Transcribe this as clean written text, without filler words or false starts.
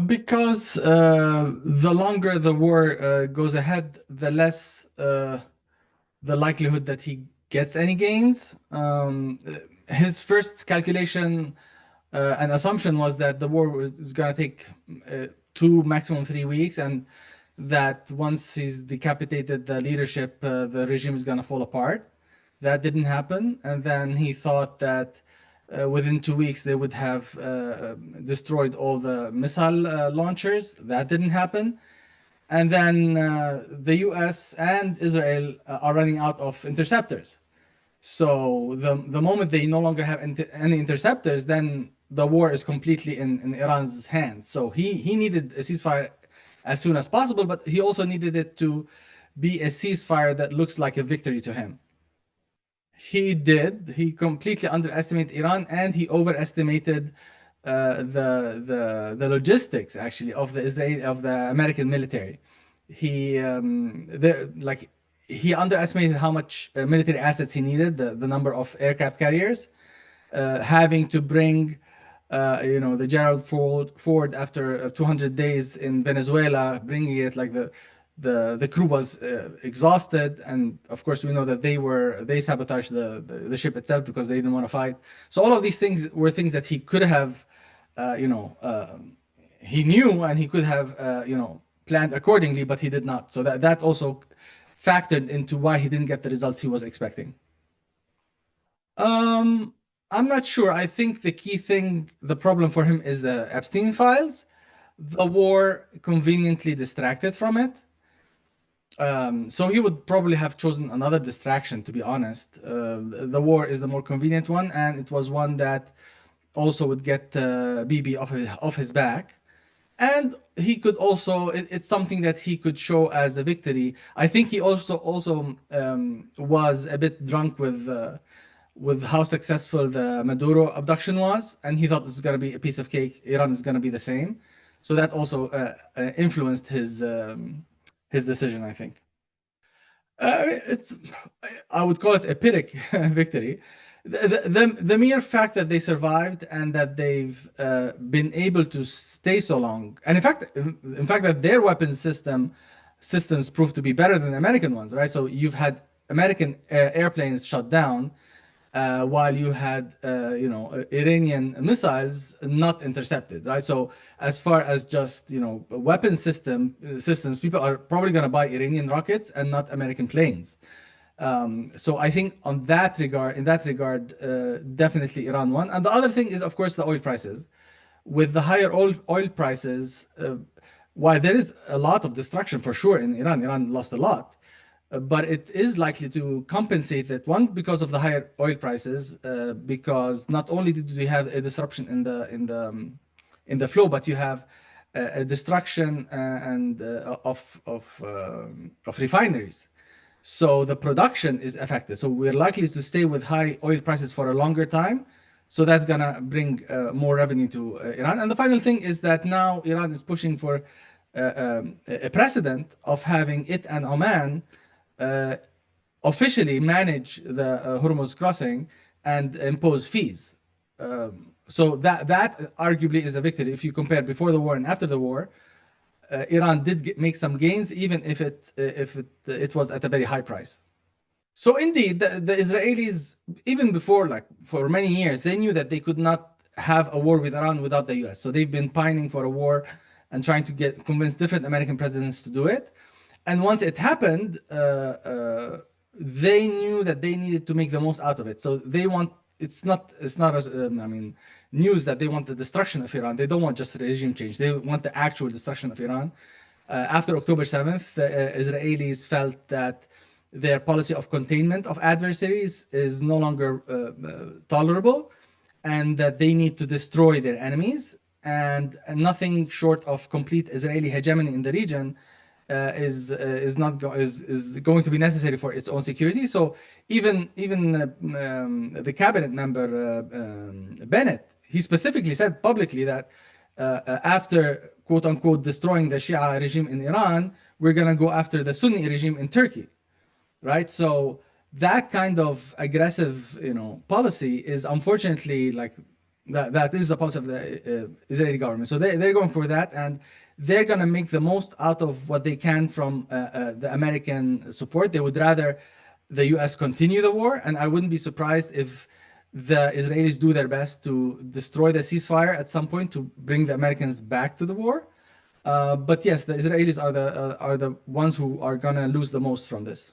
Because the longer the war goes ahead, the less the likelihood that he gets any gains. His first calculation and assumption was that the war was going to take 2, maximum 3 weeks, and that once he's decapitated the leadership, the regime is going to fall apart. That didn't happen, and then he thought that within 2 weeks they would have destroyed all the missile launchers. That didn't happen. And then the US and Israel are running out of interceptors. So the moment they no longer have any interceptors, then the war is completely in Iran's hands. So he needed a ceasefire as soon as possible, but he also needed it to be a ceasefire that looks like a victory to him. He did. He completely underestimated Iran, and he overestimated the logistics actually of the American military. He he underestimated how much military assets he needed, the number of aircraft carriers, having to bring the Gerald Ford after 200 days in Venezuela, bringing it like the crew was exhausted, and of course we know that they sabotaged the ship itself because they didn't want to fight. So all of these things were things that he could have, he knew, and he could have planned accordingly, but he did not. So that also factored into why he didn't get the results he was expecting. I'm not sure. I think the key thing, the problem for him is the Epstein files. The war conveniently distracted from it. So he would probably have chosen another distraction, to be honest. The war is the more convenient one, and it was one that also would get Bibi off his back. And he could also, it's something that he could show as a victory. I think he also was a bit drunk with how successful the Maduro abduction was, and he thought this is going to be a piece of cake. Iran is going to be the same. So that also influenced his decision, I think. I would call it a Pyrrhic victory. The mere fact that they survived and that they've been able to stay so long, and in fact that their weapons systems proved to be better than the American ones, right? So you've had American airplanes shut down, while you had Iranian missiles not intercepted, right? So as far as just weapon systems, people are probably going to buy Iranian rockets and not American planes. So I think in that regard, definitely Iran won. And the other thing is, of course, the oil prices. With the higher oil prices, while there is a lot of destruction for sure in Iran lost a lot, but it is likely to compensate that, one, because of the higher oil prices, because not only did we have a disruption in the flow, but you have a destruction of refineries. So the production is affected. So we're likely to stay with high oil prices for a longer time. So that's gonna bring more revenue to Iran. And the final thing is that now Iran is pushing for a precedent of having it and Oman officially manage the Hormuz crossing and impose fees. So that arguably is a victory. If you compare before the war and after the war, Iran did make some gains, even if it was at a very high price. So indeed, the Israelis, even before, like for many years, they knew that they could not have a war with Iran without the US. So they've been pining for a war and trying to convince different American presidents to do it. And once it happened, they knew that they needed to make the most out of it. So they want, it's not news that they want the destruction of Iran. They don't want just regime change. They want the actual destruction of Iran. After October 7th, the Israelis felt that their policy of containment of adversaries is no longer tolerable, and that they need to destroy their enemies. And nothing short of complete Israeli hegemony in the region is going to be necessary for its own security. So even the cabinet member Bennett, he specifically said publicly that after quote unquote destroying the Shia regime in Iran, we're going to go after the Sunni regime in Turkey, right? So that kind of aggressive policy is unfortunately like That is the policy of the Israeli government. So they're going for that, and they're going to make the most out of what they can from the American support. They would rather the U.S. continue the war, and I wouldn't be surprised if the Israelis do their best to destroy the ceasefire at some point to bring the Americans back to the war. But yes, the Israelis are the ones who are going to lose the most from this.